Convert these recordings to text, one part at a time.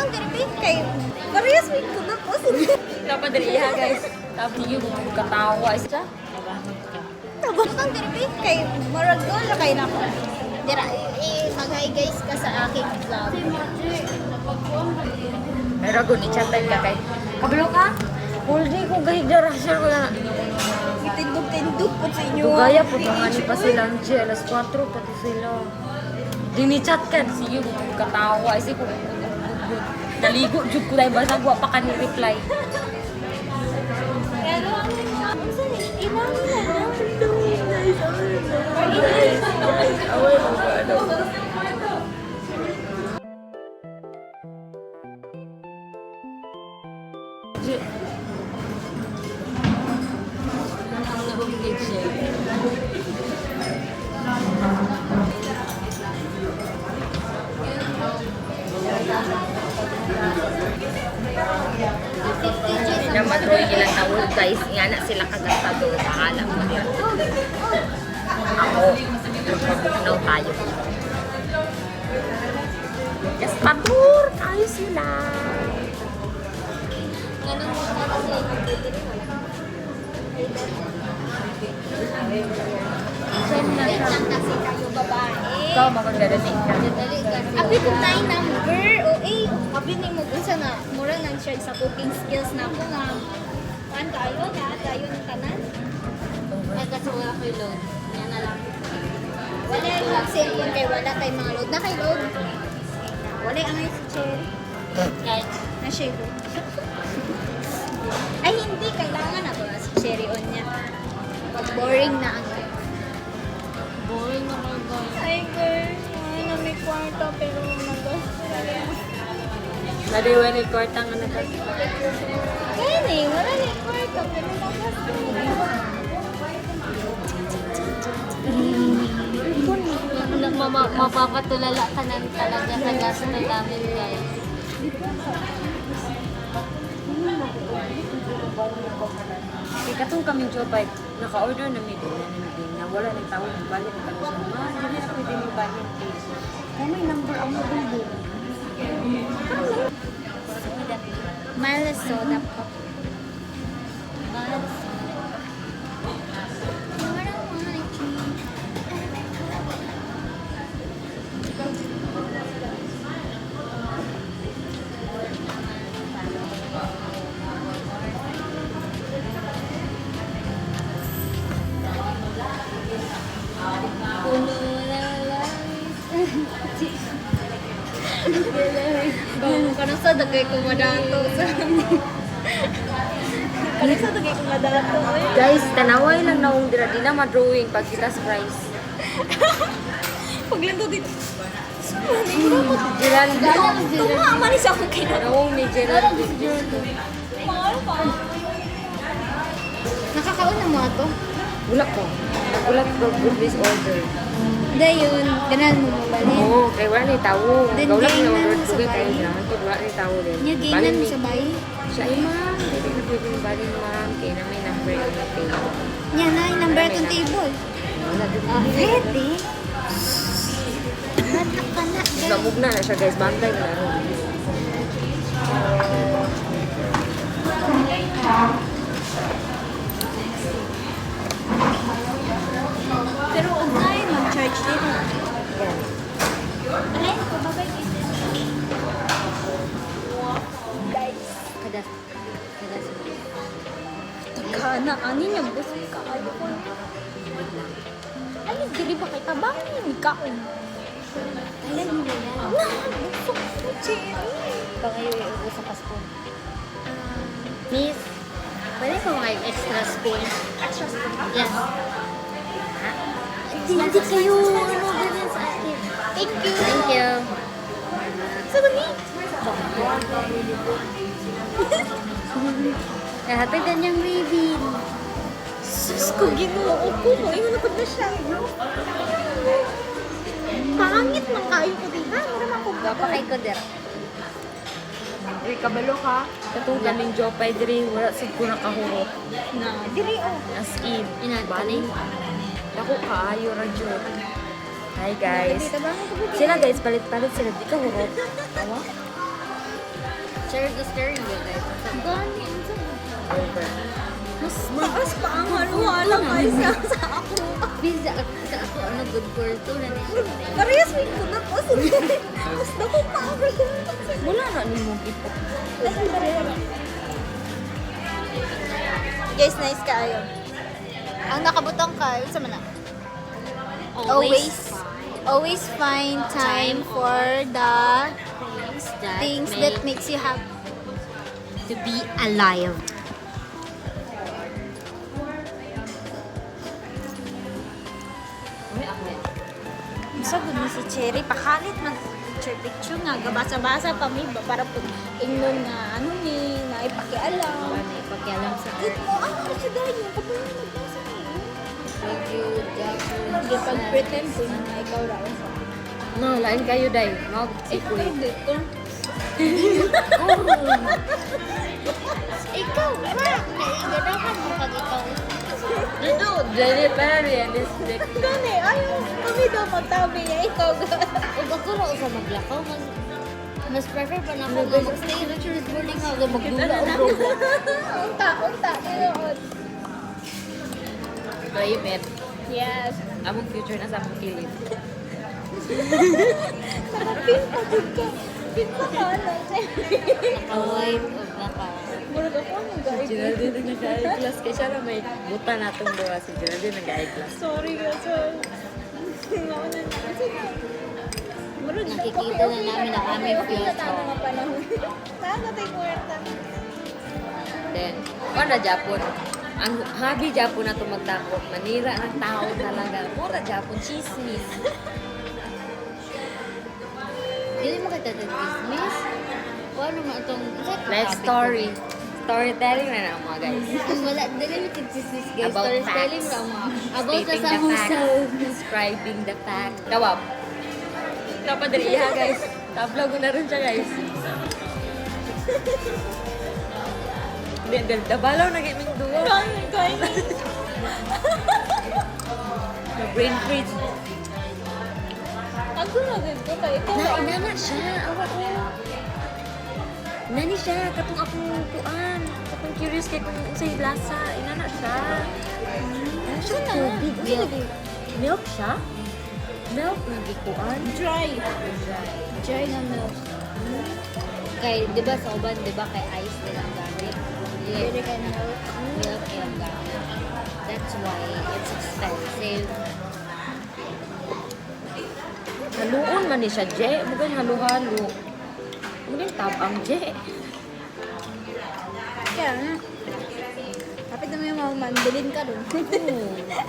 Butang diri kay parehas may kuno ko. Dapat dali guys. Tapos yung katawa isa. Butang diri kay murag wala kay nako. Dira mag-hi guys ka sa aking vlog. Pero kung i-chat time ka kay kabalo ka? Hindi ko gahigdarasyon ko na. Tindog po sa inyo. Dugaya po nga ni pa sila ang alas 4 pati sila. Dini-chat kan sige ko katawa isip ko. Naligo jud ko dahil basta wa pa ka ni reply. Pero inang Na madroy ilang tawag guys, nga na sila kagastador, bahala mo nila. Ako, no tayo. Gastador, tayo sila. Wait lang kasi kayo babae. Ikaw, magagadating ka. Abi kung na number o abi ni mo unsa na mura nang share sa cooking skills na ako nga kan kayo na dayon ang tanan. Ay, kasi wala ko'y load. Yan na lang. Wala yung cellphone kay wala kay mga load na kay load. Wala ang si Cherry Kahit, na share. Ay hindi kailangan na to si Cherry on niya. Pag boring na ang boring naman guys. Ay girl, ay na may kwarto pero Nadiwa ni kwarta nga nagas. kaya ni, wala na yung kwarto pero Mapapatulala ka na talaga sa gasto namin guys. Kaya katong kami Jobay, naka-order na may din na wala nang tawag ng balik na kami siya. Ma, hindi na pwede yung balik please. Kaya may number ang mobile din. Mild soda pop. Karena sa dagay ko madato sa Karena sa dagay ko madato. Guys, tanaway lang na kung di na ma-drawing pag kita surprise. Paglanto dito. Geraldo. Tumama ni sa akong kainan. Tanawang ni Geraldo. Nakakaon na mo ato? Bulak ko. Bulak ko good this order. Dayon, ganan mo mo bali. Oo, kay wala ni tawo. Then, Ikaw lang gainan yung order mo sa tugay bahay. kayo dyan. Kung wala ni tawo din. Nya Balik ginan mo ni- sa bayi. Siya ay ma'am. Hindi na pwede yung balik ma'am. Kaya na may number yung table. Nya na yung number atong table. Wala din. Pwede. Hatak ka na. girl. Gamog na siya guys. Bantay na rin. Pero online, mag-charge din. Yan. Alay, pababay dito. Guys. Kada Kana, ani niya, bus ka. Ay, dili ba kay tabang ni kaon? Alam mo na yan. Na, gusto ko, Cherry. Pangayo yung sa Pasko. Miss, pwede ko mga extra spoon? Extra spoon ka? Yes. Hindi kayo, Ano ganyan sa akin? Thank you. Thank you. Sabi ni? Hatag na niyang ribbon. Sus ko, ginoo ko. Iwan ako na siya. Pangit man kayo ko din. Ha? Maramang ko. Papakay ko der. Uy, kabalo ka. Katong kaming Jopay diri. Wala sa kuna kahurot. Na, diri oh. As in. Inatani? Dako kaayo radyo. Hi guys. Dito ba mo ko? Sila guys, palit-palit sila. Di ka hurot. Awa? Share the stereo guys. Gani, unsa mo? Over. Mas taas pa ang haluhala kaysa sa ako. Pizza sa ako ano good for two na ni siya. Parehas may kunat o mas dako pa ako. Wala na ni mo kita. Guys, nice kaayo. Ang nakabutang ka, sa mana? Always find time for the things that makes you happy. to be alive. Masagod na si Cherry. Pakalit man picture nga. Gabasa-basa pa mi ba para pag ingnon nga ano ni na ipakialam. Ano ipakialam sa It mo, ano siya dahil yung kapag nagbasa niyo. Thank you, Hindi pag-pretend ko na ikaw raw. No, lain kayo day. Mag Ikaw dito. Ikaw ba? Naigadahan mo pag ikaw. No, very realistic. Gani, ayaw kami daw magtabi niya. Ikaw Kung ako na sa maglakaw, mas prefer pa na ako nga mag-stay na church morning ako magdula o Unta, tinuod. Claim it. Yes. Among future na sa among kilid. Nakapinta din ka. Pinta ka na, Cherry. Naka-white o naka... Murag ako ang Si nag-aig. Geraldine na nag-i-class. Kaya siya na may buta natong gawa. Si Geraldine nag-i-class. Sorry ka, sorry. Nauna na. Murag Nakikita na namin ang aming okay na future. tayo mga panahon. Nakakatay kwarta. Then, para Japon. Ang hobby Japon na ito magtakot. Manira ng tao talaga. Mura Japon, chismis. Hindi mo kita dismiss. Kung ano man itong... Life story. Storytelling na na mga guys. Wala, dili mo dismiss guys. About Storytelling facts. lang mo. About Stating sa the husaw. facts. Describing the fact. Tawab. Kapadriya guys. Tablaw ko na rin siya guys. Hindi, ganda. Balaw na gaming duwa. Gani. Brain freeze. Ako na din ko kay ikaw. Inana siya. Awa ko. Nani siya. Katong akong kuan. Katong curious kay kung sa'y lasa. Inana siya. Ano siya tubig? Milk siya? Milk na gikuan? Dry. Dry na milk. Kay, di ba sa uban, di ba kay ice nilang gamit? Very kind of milk. Milk yung gamit. That's why it's expensive. Haluon man ni siya, Je. Mugay halo-halo. Mugay tabang, Je. Kaya na. Kapit naman yung mga mandalin ka dun.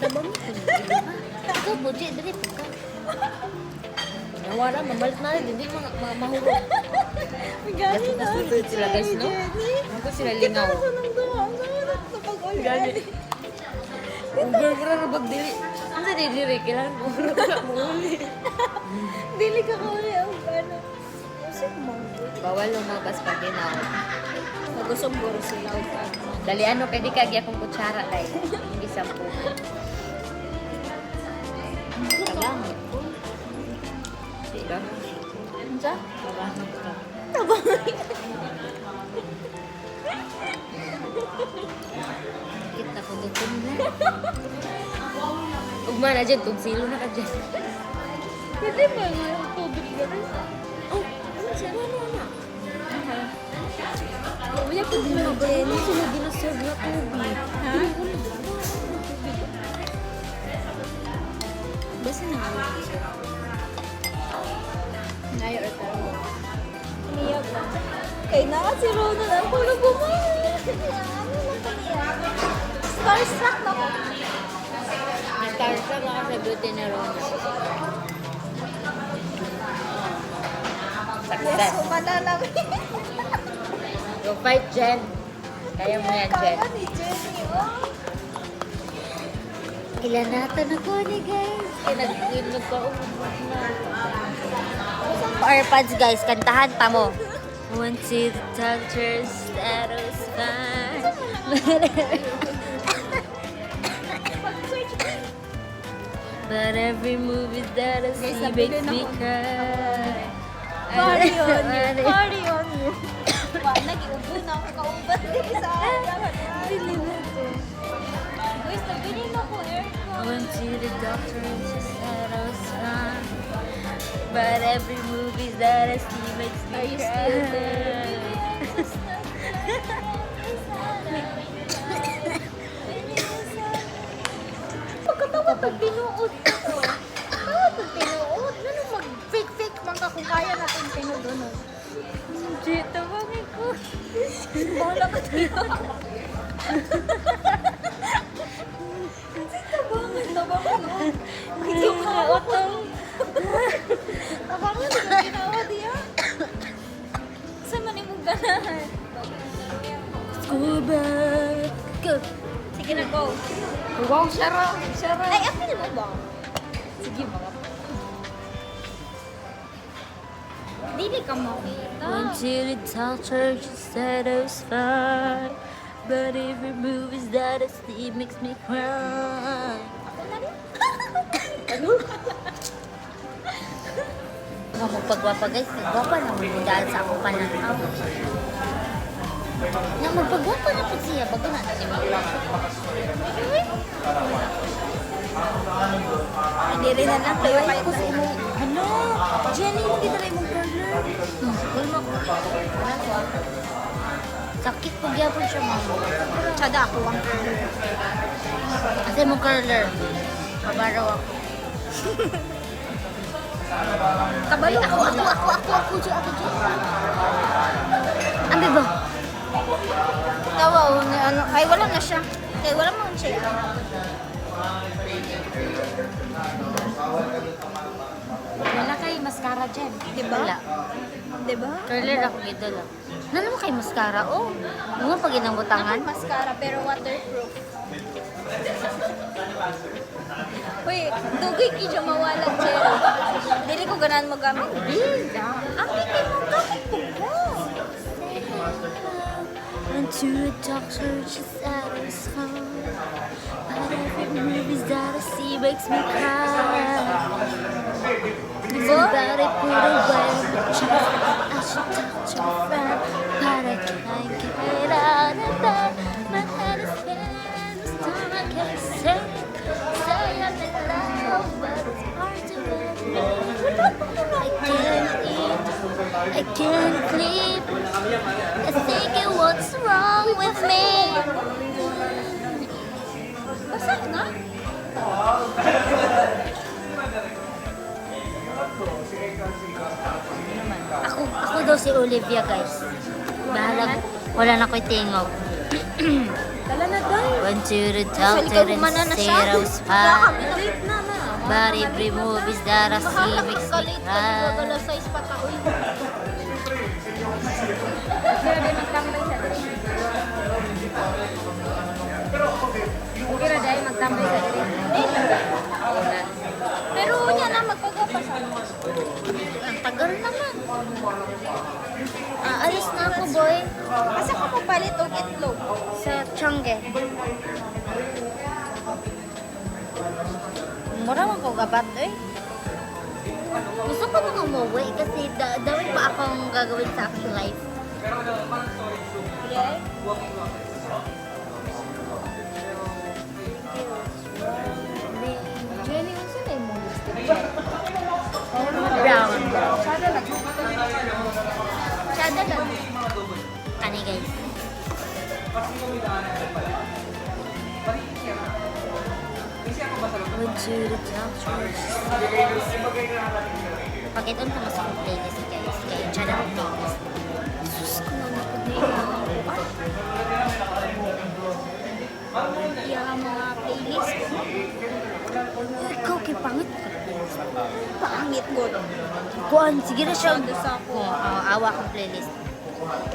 Tabang ko. Ikaw, budget, dali po ka. Nawara, mamalit na rin. Hindi mahurot. Gani na. Nasulod sila guys, no? Ako sila lingaw. Sa nang duha. Kapag ulit. Gani. Uber-ubra na bagdili. Ang sa dili, kailangan mahurot ka muli. Dili ka ko ulit. Ano? Kasi mango. Bawal lumabas pag ginaw. Nagusog guro sila. Dali ano, pwede ka agya kong kutsara dahil. Hindi sampu. Tabangan ko. Diba? Ansa? Tabangan ko. Kita ko dukong na. Ugma na dyan, tugsilo na ka dyan. Pwede ba nga yung tubig gano'n? Oh, ano siya? Ano na? Uya ko din mo, Jenny. Sila ginaserve na tubig. Ha? Basta na nga. Ngayon or taro. Umiyak na. Kay na si Ronald ang kulog bumayan. Ano lang kaniya? Starstruck na ko. Nag-starstruck ako sa beauty ni Rona. Yes, Success. kumana lang. Go fight, Jen. Kaya mo yan, Jen. Kaya ni Jenny, oh. Ilanatan ako ni guys. Kinag-inog ko. AirPods guys, kantahan pa mo. Want to the doctor's status fine. But every movie that I see nabili makes na me ako. cry. Party on you. Party on you. Wala, giubo na ako kauban din sa lahat. Bili mo to. Guys, nabili na ko I aircon. went to the doctor and she said I was fine. But every movie that I see makes me Are you cry. still there? Pagkatawa pag tinuod ko. Pag tinuod, ano mag-fake-fake man ka kung kaya natin tinudunod. Jit, tawagin ko. Bahala ka tayo. Tabangan. Ito ka, otong. Tabangan, hindi ka ginawa diya. Saan man yung ganahan? Go back. Go. Sige na, go. Wow, Sarah. Ay, apil mo ba? Sige, mga. Dili ka makita. Went to the doctor, she said I was fine. But every movie that I see makes me cry. Nga mo pagwapa guys, gwapa na mo dahil sa akong pananaw. Nga magpagwapa na po siya, bago na natin magwapa. Hindi rin na lang kayo kahit Ko sa imo, ano? Jenny, hindi na rin mong curler. Kulma ko. Ano ko? Sakit po gyapon siya, mama. Tsada ako ang Kasi mong curler. Kabaraw ako. kabalo Ako, Diyo. Ambi ba? Tawa, ano, ay wala na siya. Ay wala mo siya. Wala kay mascara dyan. Diba? Wala. Diba? Curler ako gito lang. Ano naman kay mascara? Oh, mga pag inang butangan. Mascara pero waterproof. Uy, dugay kidyo mawalag siya. Dili ko ganahan magamit. Ang hindi mo gamit ko ba? Went to the doctor, she said I was fine. But every movie that I see makes me cry. Somebody put away the chest. I should talk to a friend, but I can't get out of bed. My head is spinning and the stomach can't say. Say I'm in love, but it's hard to believe. I can't eat, I can't sleep. I thinking what's wrong with me. Basa na? Ako daw si Olivia, guys. Bahala, wala na ko'y tingog. Dala na daw. Went to the Sa doctor likod and man na said siya. I was Kaya fine. kami na na. But every movies that I see Bahala makes ka me late ka cry. gagala sa ispataoy. Kira din magtambay sa diri. Kira din magtambay sa diri. Pero niya na magpagwapa sa. Ang tagal naman. Alis na ako, boy. Asa ka papalit og itlog? Sa Changge. Mura man ko gabat, eh. Gusto ko nang umuwi kasi dawin pa akong gagawin sa action life. Yeah. Jenny, unsa na imong lipstick? Brown. Sada lang. Sada lang. Ani, guys. Went to the doctor. Pakita mo sa mga playlist, guys. Kaya dyan ang playlist. Sus ko naman po din. Yung mga playlist. Ikaw, kay pangit ka. Pangit good. Kuan, sige na siya. Sound sa ako. Awa kong playlist.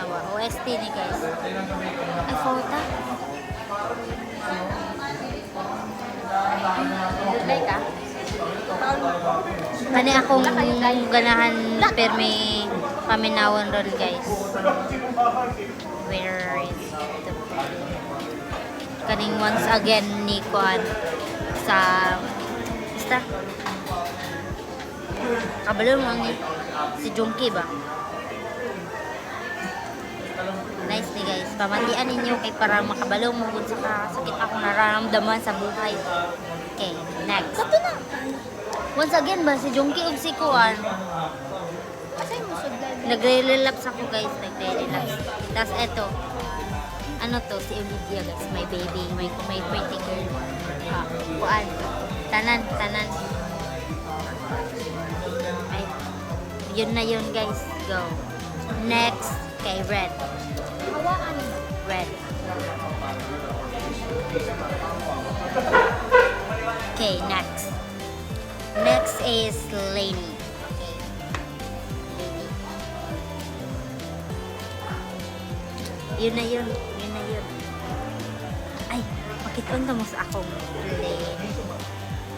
Awa. OST ni guys. Ay, fauta. Like ka? Kani akong ganahan permi paminawan ron guys. Where is the kaning once again ni Kuan sa basta kabalo mo ni si Junkie ba? Nice ni guys. Pamatian ninyo kay para makabalo mo kung sa sakit ako nararamdaman sa buhay. Okay, next. Kato na. Once again ba, si Jungki ug si Kuan, Asay mo sudlan. nagre-relapse ako guys, nagre-relapse. Tapos eto, ano to, si Olivia guys, my baby, my pretty girl. Kuan, tanan. Ay, yun na yun guys, go. Next, kay Red. Hawaan mo. Red. Okay, next. Next is Lainey. Okay. Lainey. Yun na yun. Ay, makita mo sa akong Lainey.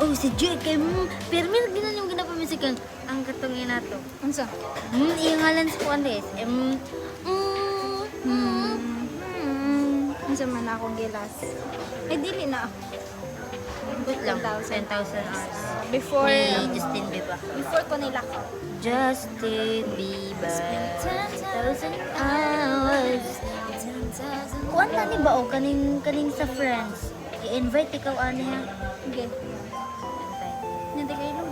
Oh, si Jay kay pero may ginan yung ginapamisikan ang katungin nato. Unsa? Iyang ngalan sa kuan guys. Unsa man akong gilas. Ay dili na. Wait lang, 10,000 10,000 hours. Before Ni Justin Bieber. before ko nilakaw. Justin Bieber. 10,000 hours. Kuan na ni ba o kaning sa friends? I-invite ikaw ani ha. Okay. Invite. Nanti kayo lang.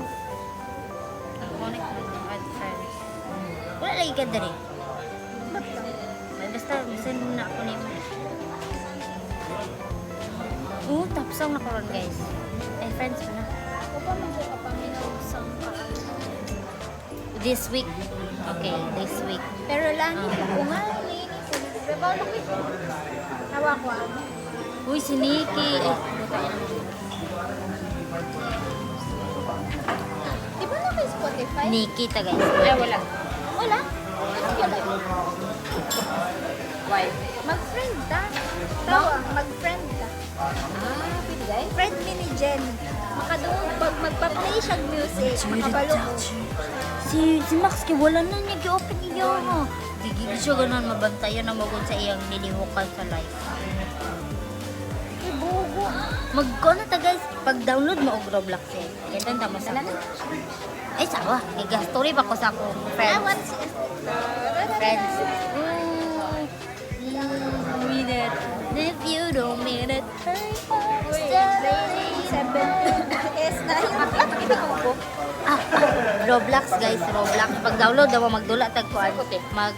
Connect mo ng add friends. Wala lagi ka dali. Ba't ka? May basta send mo na ako ni mo. Tapos ang nakaroon guys. Ay friends mo na. Ako pa man ko kapaminaw sa mukha. This week. Okay, this week. Pero lani ko nga ni pero ba lukit. Tawa ko. Uy, si Nikki. Eh, buta yan. Di ba na kay Spotify? Nikki ta guys. Ay, wala. Wala? Ano wala? Why? Mag-friend ka. Tawa, mag-friend ka. Pwede guys? Friend me ni Jen. Makadoon, pag magpa-play siya music, makabalo ko. Si Max kay wala na niya gi-open iyo mo. Gigi siya ganon mabantayan na magod sa iyang nilihukan sa live. Ay, bugo. Magkano ta guys, pag-download mo og Roblox eh. Ganun tama sa Talaga? Ay sawa, story pa ko sa akong friends. What's Friends. Mean it. If you don't mean it, hurry up. Uy, 7 S na yun. Roblox guys, Roblox. Pag-download daw magdula tag kuan. Mag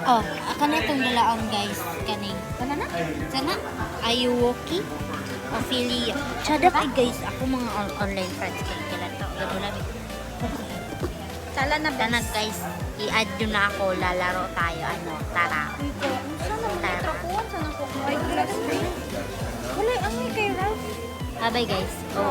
Oh, kana itong dalaon guys, kaning. Wala na? Sana Ayuwoki Ophelia. Tsada kay guys, ako mga online friends kay kailan to. Gadula mi. Tala na ba? Tanag guys, i-add nyo na ako, lalaro tayo. Ano, tara. Uy, ko. Saan naman trakuhan? Saan ako? Ay, wala. Wala, ang may kay Ralph. Bye-bye guys. Oh.